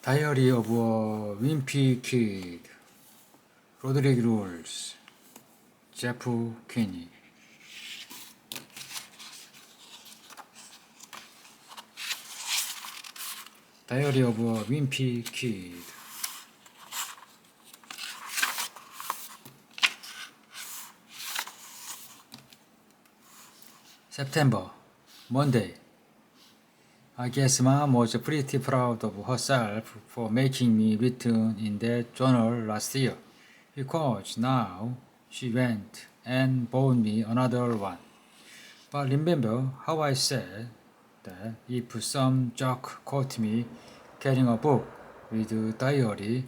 Diary of a Wimpy Kid, Roderick Rules, Jeff Kinney. Diary of a Wimpy Kid. September, Monday. I guess Mom was pretty proud of herself for making me written in that journal last year, because now she went and bought me another one. But remember how I said that if some jock caught me carrying a book with a diary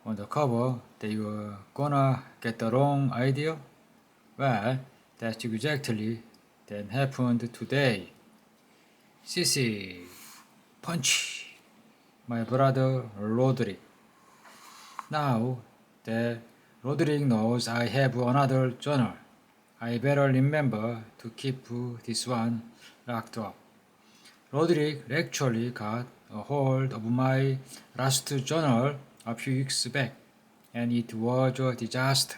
on the cover, they were gonna get the wrong idea? Well, that's exactly that happened today. Sissy, punch, my brother Roderick. Now that Roderick knows I have another journal, I better remember to keep this one locked up. Roderick actually got a hold of my last journal a few weeks back, and it was a disaster.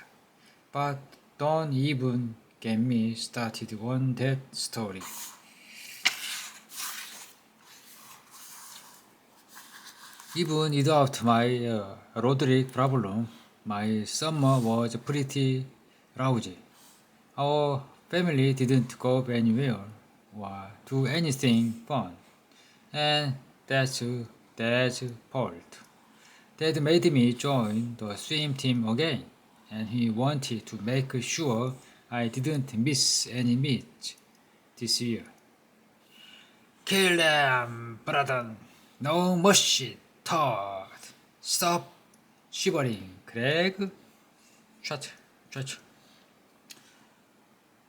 But don't even get me started on that story. Even without my Roderick problem, my summer was pretty lousy. Our family didn't go anywhere or do anything fun, and that's Dad's fault. Dad made me join the swim team again, and he wanted to make sure I didn't miss any meet this year. Kill them, brother! No mercy, Todd! Stop shivering, Craig! Shut.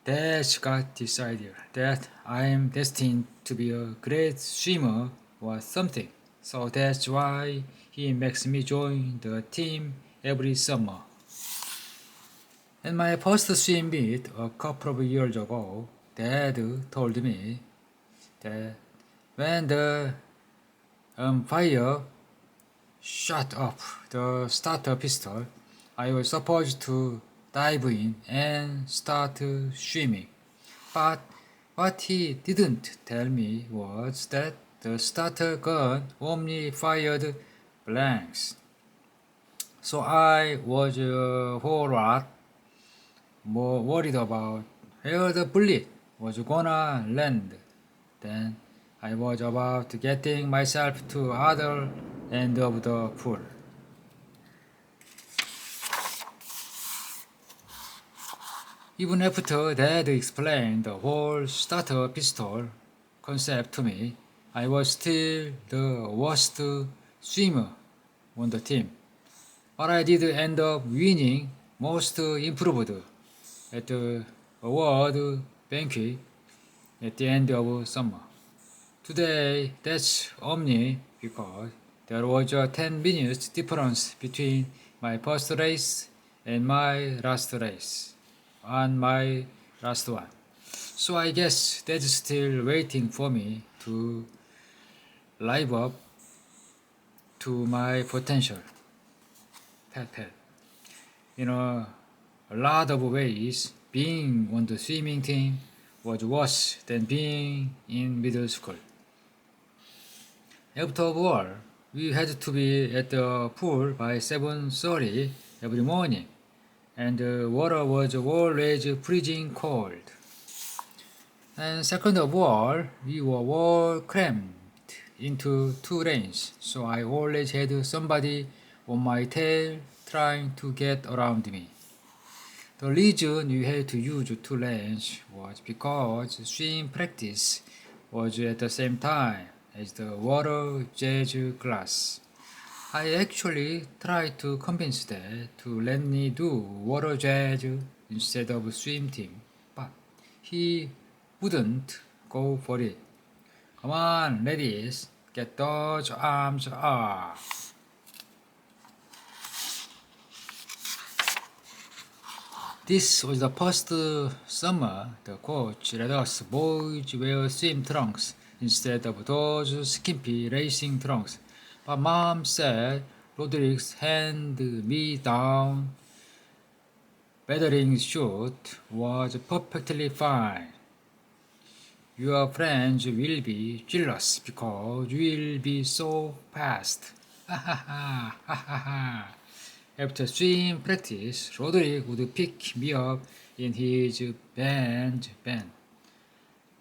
Dad's got this idea that I'm destined to be a great swimmer or something, so that's why he makes me join the team every summer. In my first swim meet a couple of years ago, Dad told me that when the umpire shot off the starter pistol, I was supposed to dive in and start swimming. But what he didn't tell me was that the starter gun only fired blanks. So I was a whole lot more worried about where the bullet was gonna land than I was about getting myself to other end of the pool. Even after Dad explained the whole starter pistol concept to me, I was still the worst swimmer on the team. But I did end up winning most improved at the award banquet at the end of summer. Today, that's only because there was a 10 minutes difference between my first race and my last race on my last one. So I guess that's still waiting for me to live up to my potential. Pat. In a lot of ways, being on the swimming team was worse than being in middle school. After all, we had to be at the pool by 7:30 every morning, and the water was always freezing cold. And second of all, we were all crammed into 2 lanes, so I always had somebody on my tail trying to get around me. The reason we had to use 2 lanes was because swim practice was at the same time as the water jazz class. I actually tried to convince Dad to let me do water jazz instead of swim team, but he wouldn't go for it. Come on, ladies, get those arms up. This was the first summer the coach let us boys wear swim trunks instead of those skimpy racing trunks. But Mom said Rodriguez hand me down bathing suit was perfectly fine. Your friends will be jealous because you will be so fast. Ha ha ha ha ha ha. After swim practice, Roderick would pick me up in his band.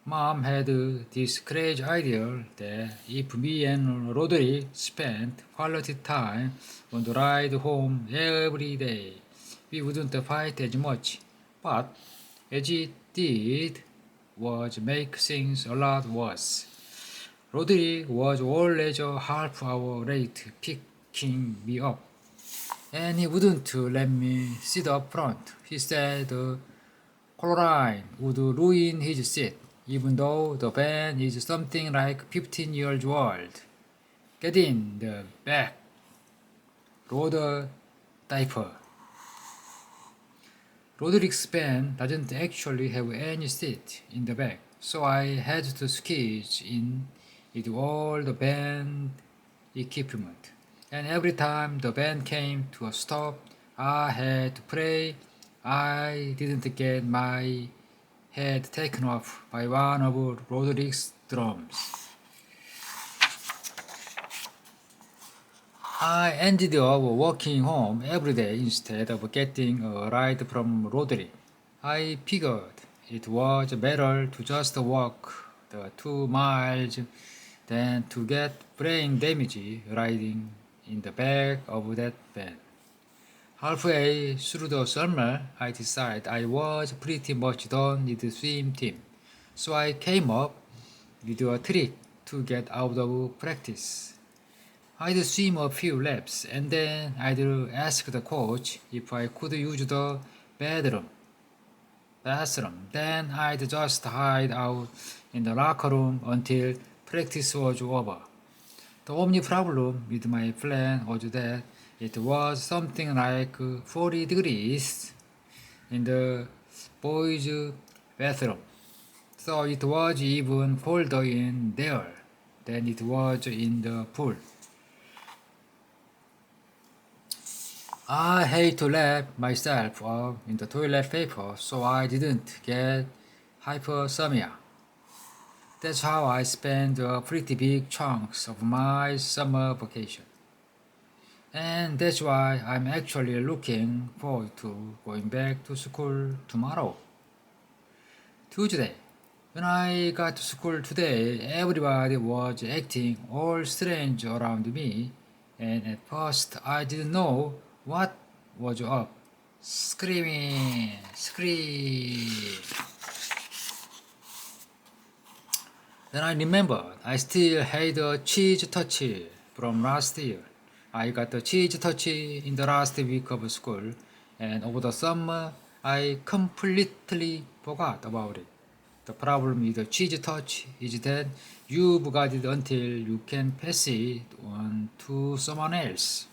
Mom had this crazy idea that if me and Roderick spent quality time on the ride home every day, we wouldn't fight as much. But as it did, was make things a lot worse. Roderick was always a half hour late picking me up, and he wouldn't let me sit up front. He said chlorine would ruin his seat, even though the van is something like 15 years old. Get in the back. Rode diaper. Roderick's van doesn't actually have any seat in the back, so I had to squeeze in with all the band equipment. And every time the band came to a stop, I had to pray I didn't get my head taken off by one of Roderick's drums. I ended up walking home every day instead of getting a ride from Roderick. I figured it was better to just walk the 2 miles than to get brain damage riding in the back of that van. Halfway through the summer, I decided I was pretty much done with the swim team, so I came up with a trick to get out of practice. I'd swim a few laps and then I'd ask the coach if I could use the bathroom. Then I'd just hide out in the locker room until practice was over. The only problem with my plan was that it was something like 40 degrees in the boys' bathroom, so it was even colder in there than it was in the pool. I hate to let myself up in the toilet paper so I didn't get hypothermia. That's how I spent pretty big chunks of my summer vacation. And that's why I'm actually looking forward to going back to school tomorrow. Tuesday. When I got to school today, everybody was acting all strange around me, and at first I didn't know what was up. Scream. Then I remembered I still had a cheese touch from last year. I got the cheese touch in the last week of school, and over the summer I completely forgot about it. The problem with the cheese touch is that you've got it until you can pass it on to someone else.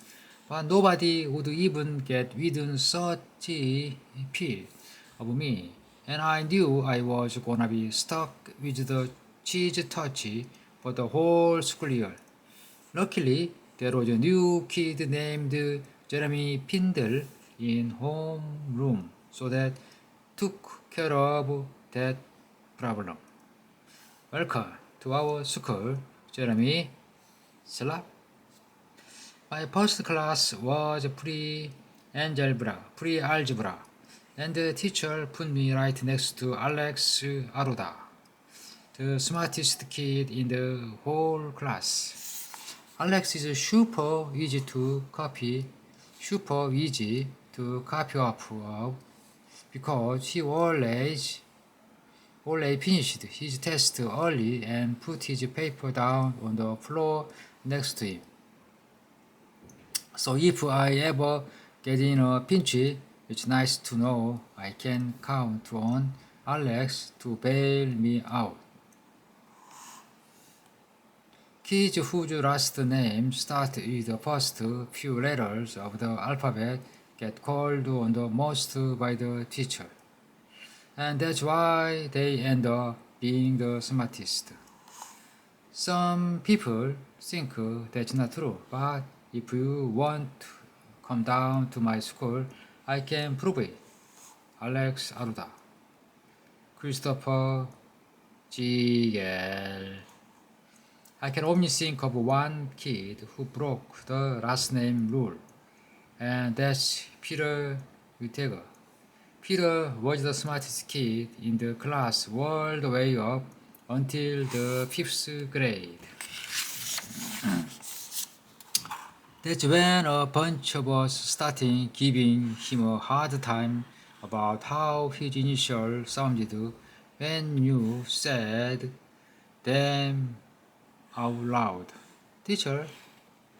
But nobody would even get within 30 feet of me, and I knew I was gonna be stuck with the cheese touch for the whole school year. Luckily, there was a new kid named Jeremy Pindle in homeroom, so that took care of that problem. Welcome to our school, Jeremy. Slap. My first class was pre-algebra, and the teacher put me right next to Alex Aruda, the smartest kid in the whole class. Alex is super easy to copy off of because he always finished his test early and put his paper down on the floor next to him. So if I ever get in a pinch, it's nice to know I can count on Alex to bail me out. Kids whose last name start with the first few letters of the alphabet get called on the most by the teacher. And that's why they end up being the smartest. Some people think that's not true, but if you want to come down to my school, I can prove it. Alex Aruda. Christopher Gigel. I can only think of one kid who broke the last name rule, and that's Peter Whittaker. Peter was the smartest kid in the class all the way up until the 5th grade. That's when a bunch of us started giving him a hard time about how his initial sounded when you said them out loud. Teacher,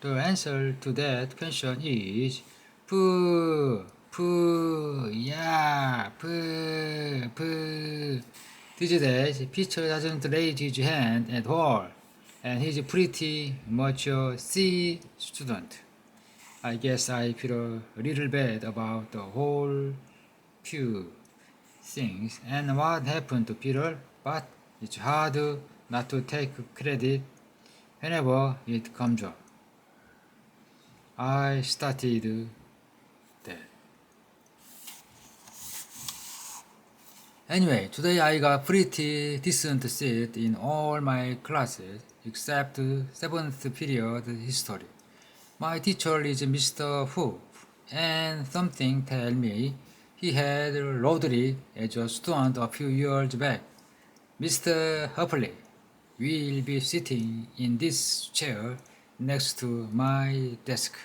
the answer to that question is poo, poo, yeah, poo, poo. These days, Peter doesn't raise his hand at all, and he's pretty much a C student. I guess I feel a little bad about the whole few things and what happened to Peter, but it's hard not to take credit whenever it comes up. I started that. Anyway, today I got pretty decent seat in all my classes except 7th period history. My teacher is Mr. Hoop, and something tell me he had Roderick as a student a few years back. Mr. Hoppley will be sitting in this chair next to my desk.